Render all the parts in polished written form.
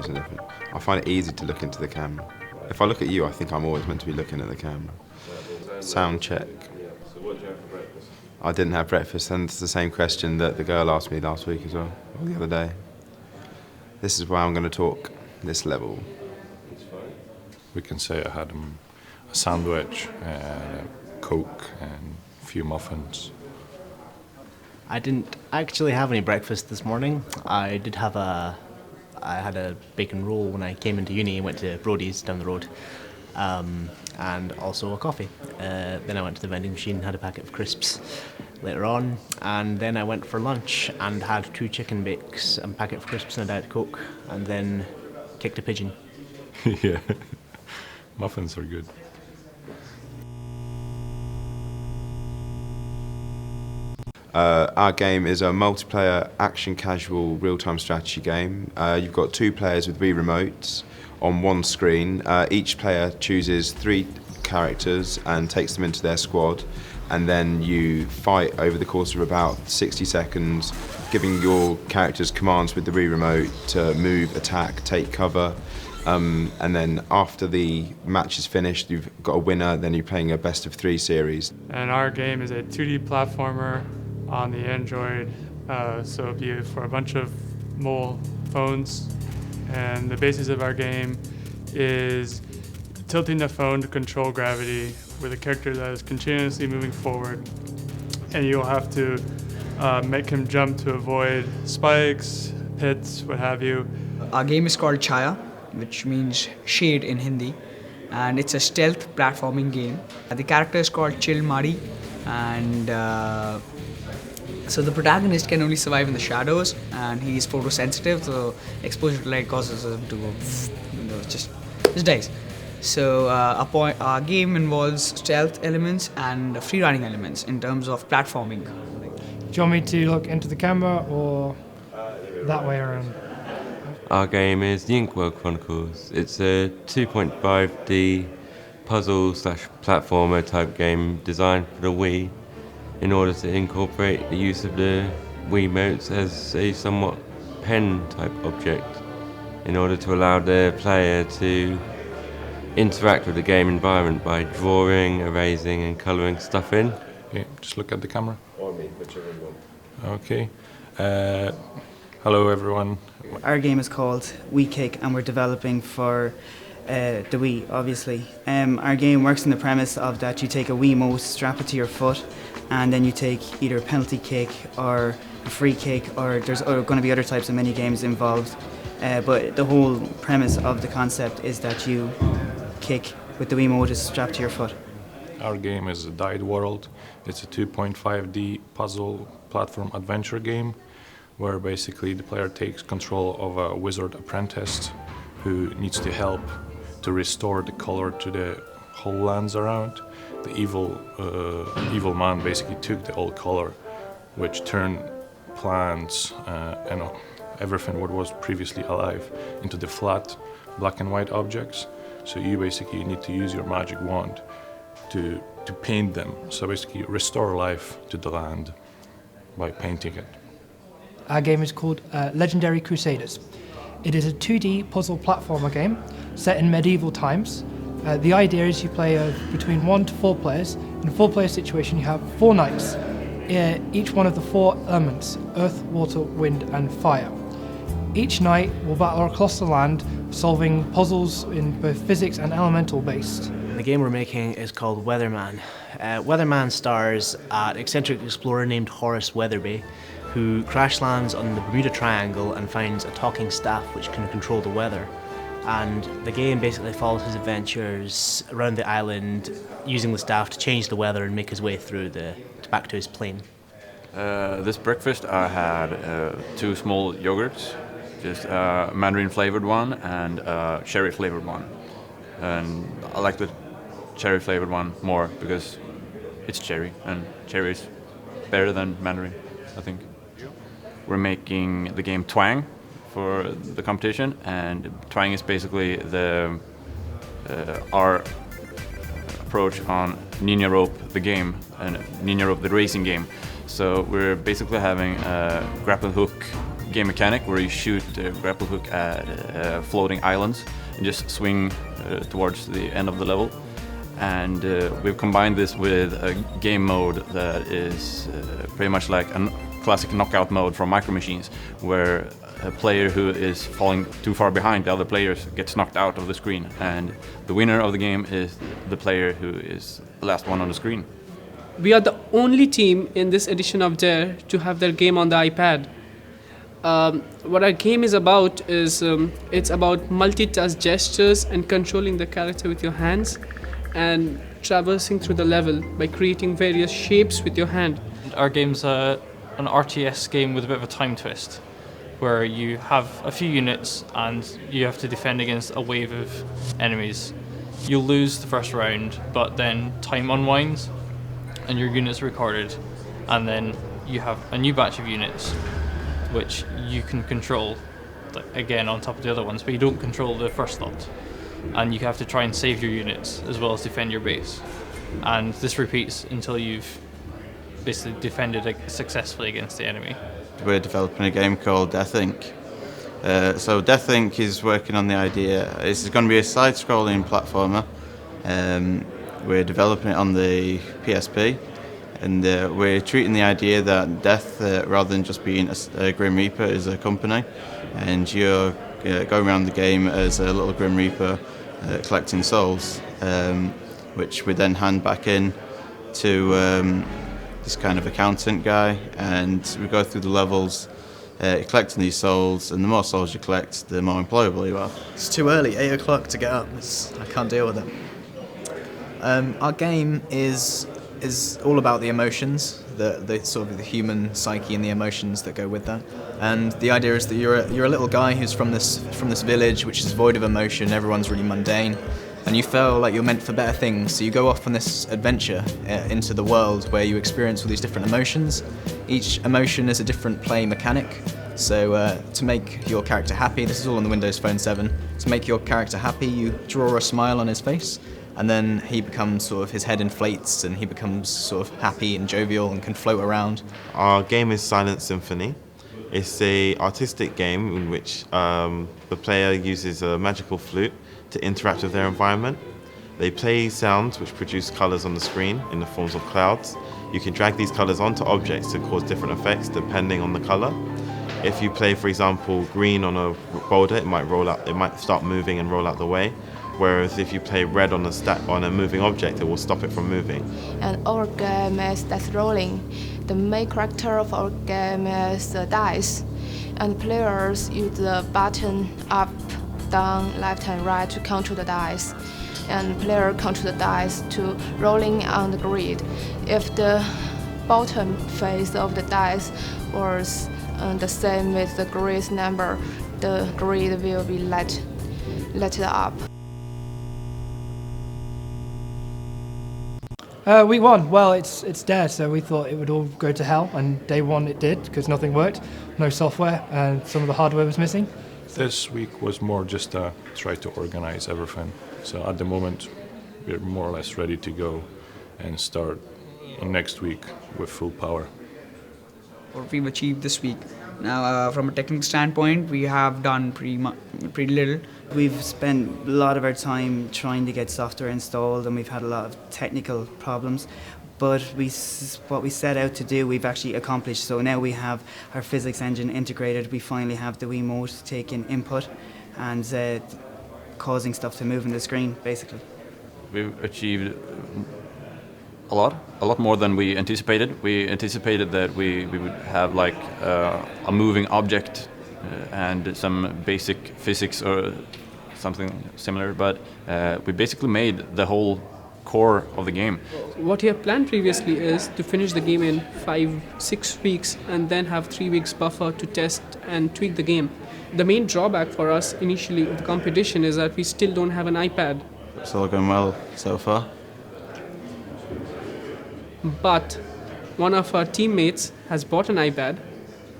is it different? I find it easy to look into the camera. If I look at you, I think I'm always meant to be looking at the camera. Sound check. So what did you have for breakfast? I didn't have breakfast, and it's the same question that the girl asked me last week as well, or the other day. This is why I'm going to talk this level. It's fine. We can say I had a sandwich, a Coke, and a few muffins. I didn't actually have any breakfast this morning. I had a bacon roll when I came into uni. I went to Brody's down the road, and also a coffee. Then I went to the vending machine, had a packet of crisps later on, and then I went for lunch and had 2 chicken bakes, a packet of crisps and a Diet Coke, and then kicked a pigeon. Yeah, muffins are good. Our game is a multiplayer, action casual, real-time strategy game. You've got 2 players with Wii remotes on one screen. Each player chooses 3 characters and takes them into their squad, and then you fight over the course of about 60 seconds, giving your characters commands with the Wii remote to move, attack, take cover. And then after the match is finished, you've got a winner, then you're playing a best of 3 series. And our game is a 2D platformer on the Android, so it'll be for a bunch of mobile phones. And the basis of our game is tilting the phone to control gravity with a character that is continuously moving forward. And you'll have to make him jump to avoid spikes, pits, what have you. Our game is called Chaya, which means shade in Hindi, and it's a stealth platforming game. The character is called Chil Mari, and so the protagonist can only survive in the shadows, and he's photosensitive, so exposure to light causes him to go, just dies. So our game involves stealth elements and free running elements in terms of platforming. Do you want me to look into the camera or that way around? Our game is the Inkwell Chronicles. It's a 2.5D puzzle/platformer type game designed for the Wii in order to incorporate the use of the Wiimotes as a somewhat pen-type object in order to allow the player to interact with the game environment by drawing, erasing and colouring stuff in. Okay, just look at the camera. Or me, whichever one. Okay. Hello everyone. Our game is called Wii Kick, and we're developing for the Wii, obviously. Our game works on the premise of that you take a Wiimote, strap it to your foot, and then you take either a penalty kick or a free kick, or there's going to be other types of mini games involved. But the whole premise of the concept is that you kick with the Wiimote strapped to your foot. Our game is Dyed World. It's a 2.5D puzzle platform adventure game where basically the player takes control of a wizard apprentice who needs to help to restore the color to the whole lands around. The evil man basically took the old color, which turned plants and everything what was previously alive into the flat black and white objects. So you basically need to use your magic wand to paint them. So basically restore life to the land by painting it. Our game is called Legendary Crusaders. It is a 2D puzzle platformer game set in medieval times. The idea is you play between 1 to 4 players. In a 4-player situation you have 4 knights, each one of the 4 elements, earth, water, wind and fire. Each knight will battle across the land, solving puzzles in both physics and elemental based. The game we're making is called Weatherman. Weatherman stars an eccentric explorer named Horace Weatherby, who crash lands on the Bermuda Triangle and finds a talking staff which can control the weather. And the game basically follows his adventures around the island using the staff to change the weather and make his way through back to his plane. This breakfast I had 2 small yogurts, just a mandarin flavored one and a cherry flavored one. And I like the cherry flavored one more because it's cherry, and cherry is better than mandarin, I think. We're making the game Twang for the competition, and Twang is basically our approach on Ninja Rope the game and Ninja Rope the racing game. So we're basically having a grapple hook game mechanic where you shoot a grapple hook at floating islands and just swing towards the end of the level. And we've combined this with a game mode that is pretty much like a classic knockout mode from Micro Machines, where a player who is falling too far behind the other players gets knocked out of the screen, and the winner of the game is the player who is the last one on the screen. We are the only team in this edition of Dare to have their game on the iPad. What our game is about is it's about multitask gestures and controlling the character with your hands and traversing through the level by creating various shapes with your hand. Our game's an RTS game with a bit of a time twist, where you have a few units and you have to defend against a wave of enemies. You'll lose the first round, but then time unwinds and your units are recorded, and then you have a new batch of units which you can control, again on top of the other ones, but you don't control the first lot. And you have to try and save your units as well as defend your base. And this repeats until you've basically defended successfully against the enemy. We're developing a game called Death Inc. So Death Inc. is working on the idea, it's going to be a side-scrolling platformer. We're developing it on the PSP, and we're treating the idea that death, rather than just being a Grim Reaper, is a company, and you're going around the game as a little Grim Reaper collecting souls, which we then hand back in to this kind of accountant guy, and we go through the levels collecting these souls, and the more souls you collect, the more employable you are. It's too early, 8 o'clock to get up. I can't deal with it. Our game is all about the emotions, the sort of the human psyche and the emotions that go with that. And the idea is that you're a little guy who's from this village which is void of emotion. Everyone's really mundane, and you feel like you're meant for better things. So you go off on this adventure into the world where you experience all these different emotions. Each emotion is a different play mechanic. So to make your character happy, this is all on the Windows Phone 7. To make your character happy, you draw a smile on his face, and then he becomes sort of, his head inflates and he becomes sort of happy and jovial and can float around. Our game is Silent Symphony. It's an artistic game in which the player uses a magical flute to interact with their environment. They play sounds which produce colours on the screen in the forms of clouds. You can drag these colours onto objects to cause different effects depending on the colour. If you play, for example, green on a boulder, it might start moving and roll out the way. Whereas if you play red on a moving object, it will stop it from moving. And our game is dice rolling. The main character of our game is the dice, and players use the button up, down, left and right to control the dice, and player control the dice to rolling on the grid. If the bottom face of the dice was the same with the grid number, the grid will be lit up. We won. Well, it's Dare, so we thought it would all go to hell, and day one it did, because nothing worked, no software, and some of the hardware was missing. This week was more just to try to organize everything. So at the moment, we're more or less ready to go and start next week with full power. What we've achieved this week. Now, from a technical standpoint, we have done pretty little. We've spent a lot of our time trying to get software installed, and we've had a lot of technical problems. But what we set out to do, we've actually accomplished. So now we have our physics engine integrated. We finally have the Wiimote taking input and causing stuff to move in the screen, basically. We've achieved a lot more than we anticipated. We anticipated that we would have like a moving object and some basic physics or something similar, but we basically made the whole core of the game. What we have planned previously is to finish the game in 5-6 weeks and then have 3 weeks buffer to test and tweak the game. The main drawback for us initially of the competition is that we still don't have an iPad. It's all going well so far. But one of our teammates has bought an iPad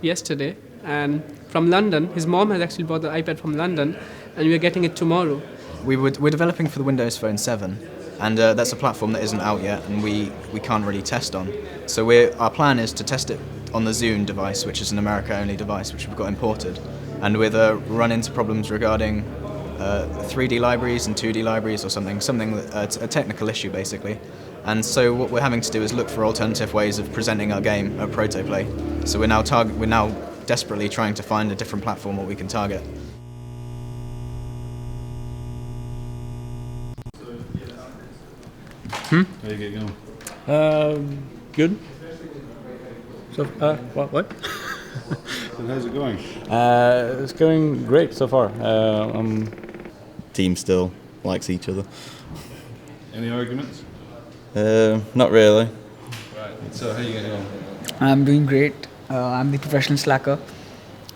yesterday, and from London. His mom has actually bought the iPad from London, and we're getting it tomorrow. We're developing for the Windows Phone 7, and that's a platform that isn't out yet, and we can't really test on. So our plan is to test it on the Zune device, which is an America-only device, which we've got imported, and we've run into problems regarding 3D libraries and 2D libraries or something that's a technical issue basically. And so what we're having to do is look for alternative ways of presenting our game at Protoplay. So we're now desperately trying to find a different platform that we can target. How you get going? Good. So, what? And how's it going? It's going great so far. Team still likes each other. Any arguments? Not really. Right. So how you getting on? I'm doing great. I'm the professional slacker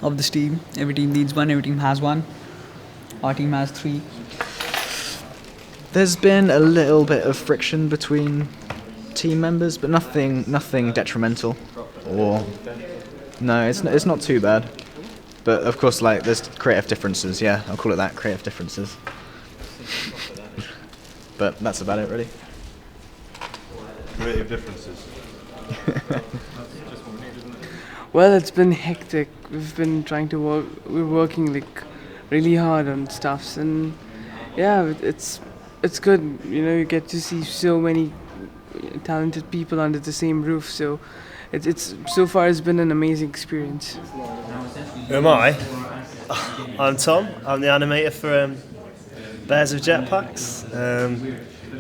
of this team. Every team needs one, every team has one. Our team has 3. There's been a little bit of friction between team members, but nothing detrimental. Or no, it's not too bad. But of course, like there's creative differences. Yeah, I'll call it that, creative differences. But that's about it, really. Creative differences. Well, it's been hectic. We've been trying to work. We're working like really hard on stuffs, and yeah, it's good. You know, you get to see so many talented people under the same roof. So, it's so far it's been an amazing experience. Who am I? I'm Tom. I'm the animator for Bears with Jetpacks,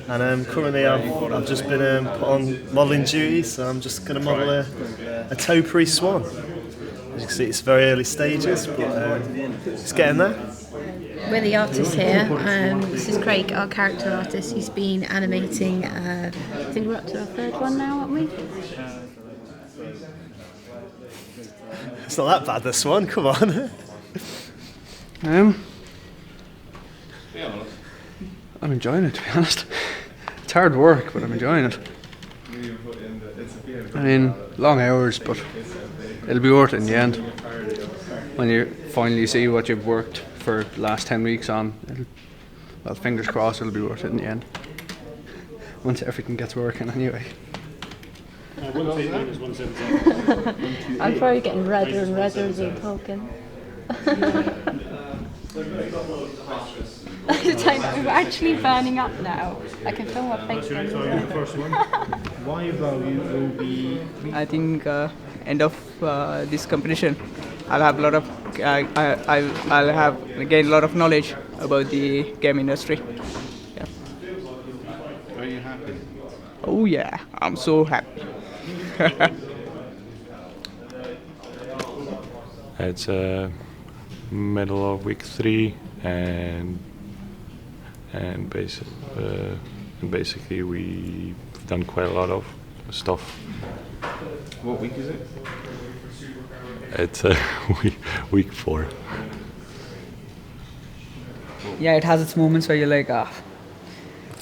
and currently I've just been put on modelling duty, so I'm just going to model a topiary swan. As you can see, it's very early stages, but it's getting there. We're the artists here. This is Craig, our character artist. He's been animating, I think we're up to our 3rd one now, aren't we? It's not that bad, this one, come on. I'm enjoying it, to be honest. It's hard work, but I'm enjoying it. I mean, long hours, but it'll be worth it in the end. When you finally see what you've worked for the last 10 weeks on, well, fingers crossed it'll be worth it in the end. Once everything gets working anyway. I'm probably getting redder and redder as you're talking. We're actually burning up now. I can feel my face burning up. Why value will be? I think end of this competition, I'll have a lot of I'll have gain a lot of knowledge about the game industry. Yeah. Are you happy? Oh yeah, I'm so happy. It's middle of week 3, and basically we've done quite a lot of stuff. What week is it? It's week 4. Yeah, it has its moments where you're like,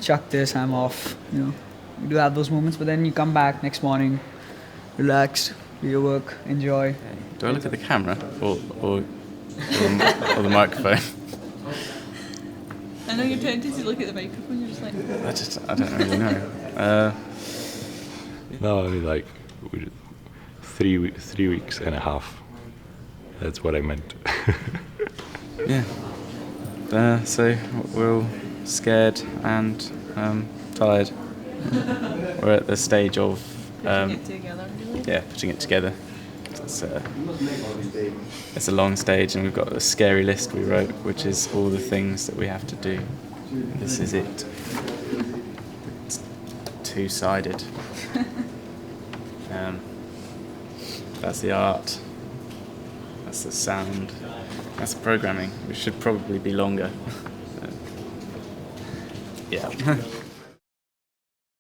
chuck this, I'm off. You know, you do have those moments, but then you come back next morning, relax, do your work, enjoy. Do I look at the camera or the microphone? I know you're tempted to look at the microphone, you're just like... I don't really know. No, I mean, like 3 weeks and a half. That's what I meant. Yeah. So we're all scared and tired. We're at the stage of putting it together. Yeah, putting it together. It's a long stage, and we've got a scary list we wrote, which is all the things that we have to do. This is it. It's 2-sided. That's the art. That's the sound. That's the programming, which should probably be longer. Yeah.